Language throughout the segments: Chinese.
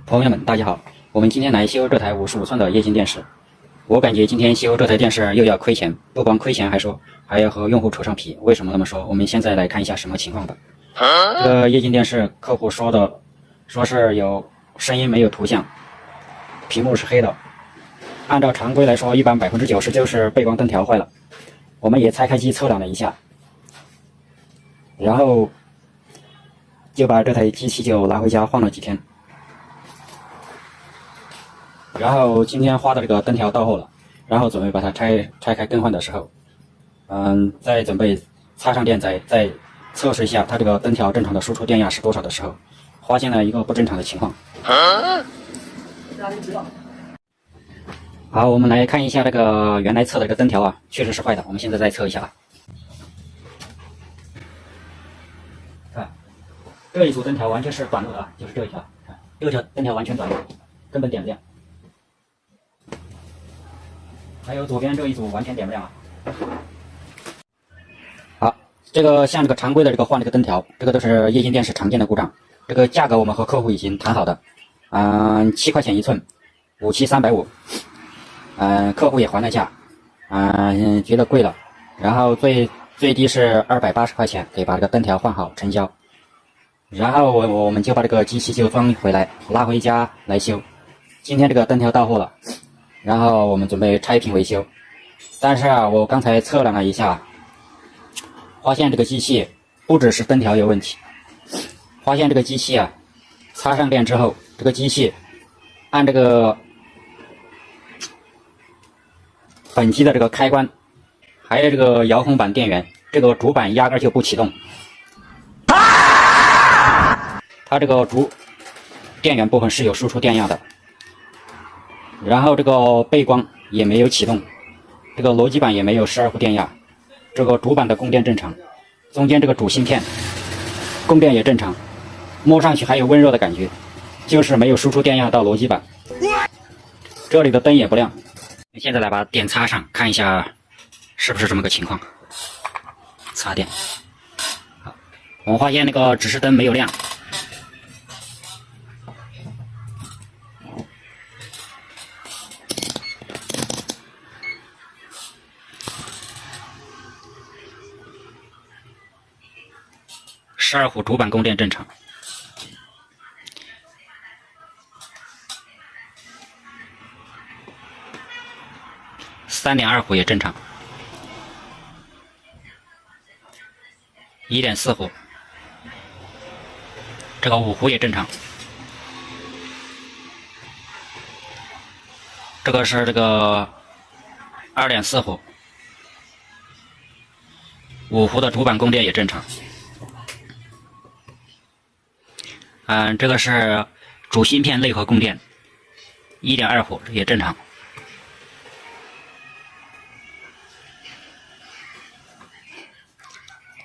朋友们，大家好，我们今天来修这台55寸的液晶电视。我感觉今天修这台电视又要亏钱，不光亏钱，还要和用户扯上皮。为什么那么说？我们现在来看一下什么情况吧。这个液晶电视客户说是有声音没有图像，屏幕是黑的。按照常规来说，一般90%就是背光灯条坏了。我们也拆开机测量了一下，然后就把这台机器就拿回家换了几天。然后今天花的这个灯条到货了，然后准备把它拆开更换的时候，再准备插上电再测试一下它这个灯条正常的输出电压是多少的时候，发现了一个不正常的情况。好，我们来看一下这个原来测的这个灯条啊，确实是坏的。我们现在再测一下啊。看，这一组灯条完全是短路的啊，就是这一条，看这条灯条完全短路，根本点不亮。还有左边这一组完全点不亮啊。好，这个像这个常规的这个换这个灯条，这个都是液晶电视常见的故障。这个价格我们和客户已经谈好的，7块钱一寸，57350，客户也还了价，觉得贵了，然后最低是280块钱，可以把这个灯条换好成交。然后我们就把这个机器就装回来，拉回家来修。今天这个灯条到货了。然后我们准备拆屏维修，但是啊，我刚才测量了一下，发现这个机器不只是灯条有问题，发现这个机器啊，插上电之后，这个机器按这个本机的这个开关，还有这个遥控板电源，这个主板压根就不启动，它这个主电源部分是有输出电压的。然后这个背光也没有启动，这个逻辑板也没有12伏电压，这个主板的供电正常，中间这个主芯片供电也正常，摸上去还有温热的感觉，就是没有输出电压到逻辑板。这里的灯也不亮，现在来把电插上，看一下是不是这么个情况。插电，好，我发现那个指示灯没有亮。12伏主板供电正常，3.2伏也正常，1.4伏，这个5伏也正常，这个是这个2.4伏，5伏的主板供电也正常。这个是主芯片内核供电，1.2伏也正常。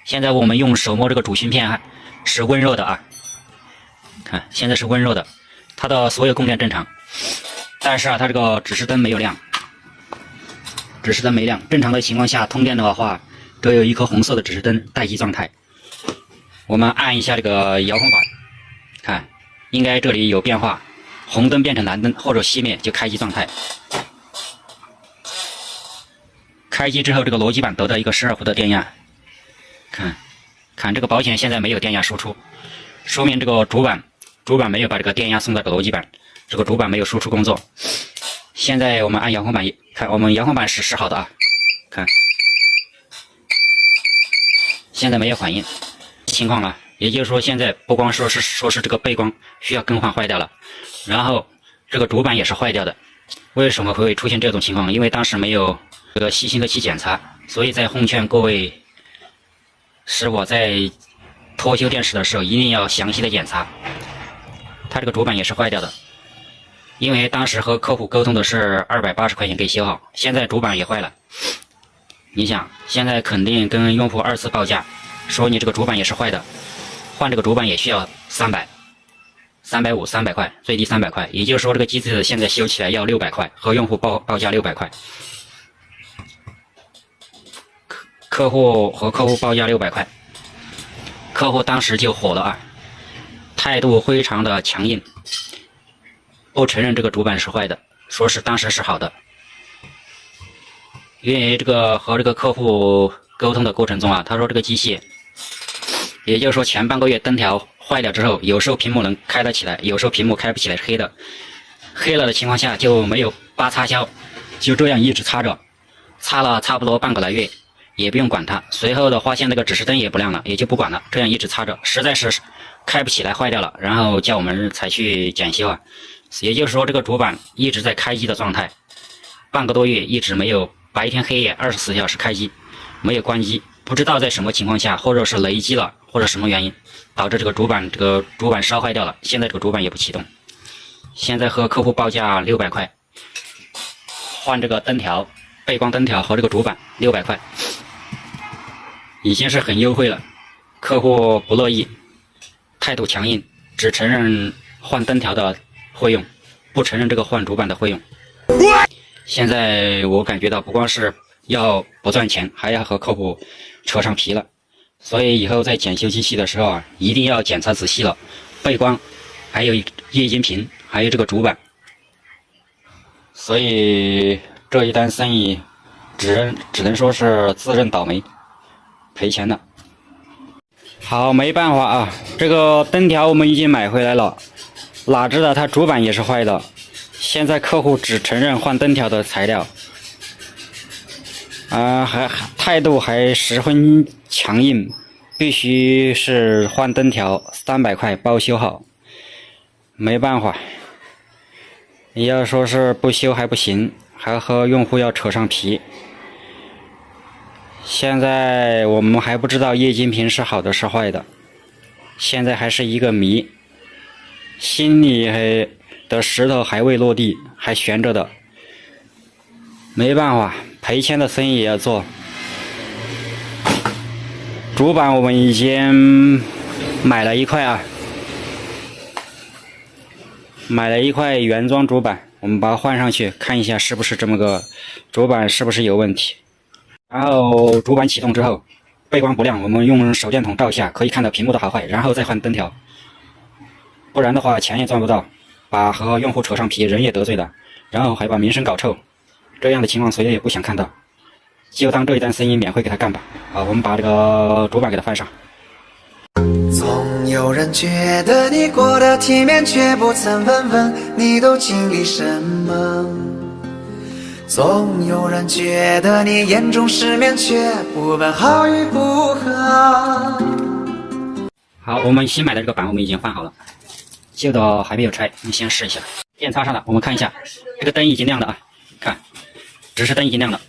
现在我们用手摸这个主芯片是温热的啊，看现在是温热的，它的所有供电正常，但是啊，它这个指示灯没有亮，指示灯没亮。正常的情况下，通电的话，都有一颗红色的指示灯待机状态。我们按一下这个遥控板。看，应该这里有变化，红灯变成蓝灯或者熄灭就开机状态。开机之后，这个逻辑板得到一个12伏的电压。看这个保险现在没有电压输出，说明这个主板没有把这个电压送到这个逻辑板，这个主板没有输出工作。现在我们按遥控板看，我们遥控板是10好的啊，看，现在没有反应情况了。也就是说，现在不光说是这个背光需要更换坏掉了，然后这个主板也是坏掉的。为什么会出现这种情况？因为当时没有这个细心的去检查，所以在奉劝各位师傅在脱修电视的时候一定要详细的检查。它这个主板也是坏掉的，因为当时和客户沟通的是280块钱给修好，现在主板也坏了。你想，现在肯定跟用户2次报价，说你这个主板也是坏的。换这个主板也需要300、350、300块，最低300块，也就是说这个机子现在修起来要600块，和用户报价600块，客户报价600块，客户当时就火了啊，态度非常的强硬，不承认这个主板是坏的，说是当时是好的。因为和这个客户沟通的过程中啊，他说这个机器，也就是说前半个月灯条坏了之后，有时候屏幕能开得起来，有时候屏幕开不起来是黑的，黑了的情况下就没有拔插销，就这样一直插着，插了差不多半个来月，也不用管它。随后的发现那个指示灯也不亮了，也就不管了，这样一直插着，实在是开不起来坏掉了，然后叫我们才去检修啊。也就是说这个主板一直在开机的状态，半个多月一直没有白天黑夜24小时开机，没有关机，不知道在什么情况下，或者是雷击了，或者什么原因导致这个主板烧坏掉了，现在这个主板也不启动。现在和客户报价600块，换这个灯条、背光灯条和这个主板600块，已经是很优惠了。客户不乐意，态度强硬，只承认换灯条的费用，不承认这个换主板的费用。现在我感觉到不光是要不赚钱，还要和客户扯上皮了。所以以后在检修机器的时候啊，一定要检查仔细了，背光，还有液晶屏，还有这个主板。所以这一单生意只能说是自认倒霉，赔钱了。好，没办法啊，这个灯条我们已经买回来了，哪知道它主板也是坏的。现在客户只承认换灯条的材料，态度还十分强硬，必须是换灯条300块包修好。没办法，你要说是不修还不行，还和用户要扯上皮。现在我们还不知道液晶屏是好的是坏的，现在还是一个谜，心里的石头还未落地，还悬着的。没办法，赔钱的生意也要做。主板我们已经买了一块啊，买了一块原装主板，我们把它换上去，看一下是不是这么个主板是不是有问题。然后主板启动之后，背光不亮，我们用手电筒照一下，可以看到屏幕的好坏，然后再换灯条。不然的话，钱也赚不到，把和用户扯上皮，人也得罪了，然后还把名声搞臭，这样的情况谁也不想看到，就当这一单生意免费给他干吧。好，我们把这个主板给他翻上。总有人觉得你过得体面，却不曾问问你都经历什么。总有人觉得你眼中失眠，却不问好与不好。好，我们新买的这个板我们已经换好了，旧的还没有拆，你先试一下。电插上了，我们看一下，这个灯已经亮了啊，看，指示灯已经亮了，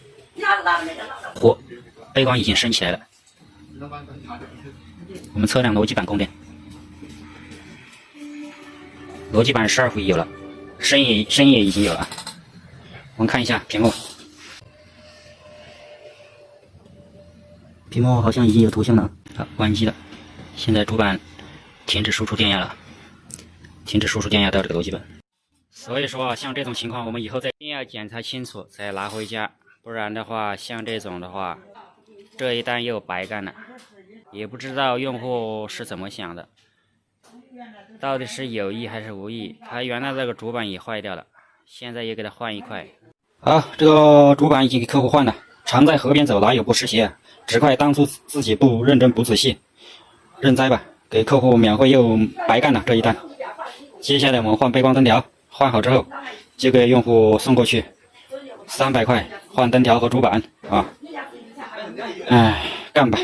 火，背光已经升起来了。我们测量逻辑板供电，逻辑板12伏有了，声也已经有了。我们看一下屏幕，屏幕好像已经有图像了。好，关机了。现在主板停止输出电压了，停止输出电压到这个逻辑板。所以说像这种情况，我们以后一定要检查清楚再拿回家，不然的话，像这种的话，这一单又白干了。也不知道用户是怎么想的，到底是有意还是无意。他原来这个主板也坏掉了，现在也给他换一块。好，这个主板已经给客户换了。常在河边走，哪有不湿鞋？只怪当初自己不认真不仔细，认栽吧，给客户免费又白干了这一单。接下来我们换背光灯条，换好之后就给用户送过去，300块换灯条和主板啊。哎，干吧。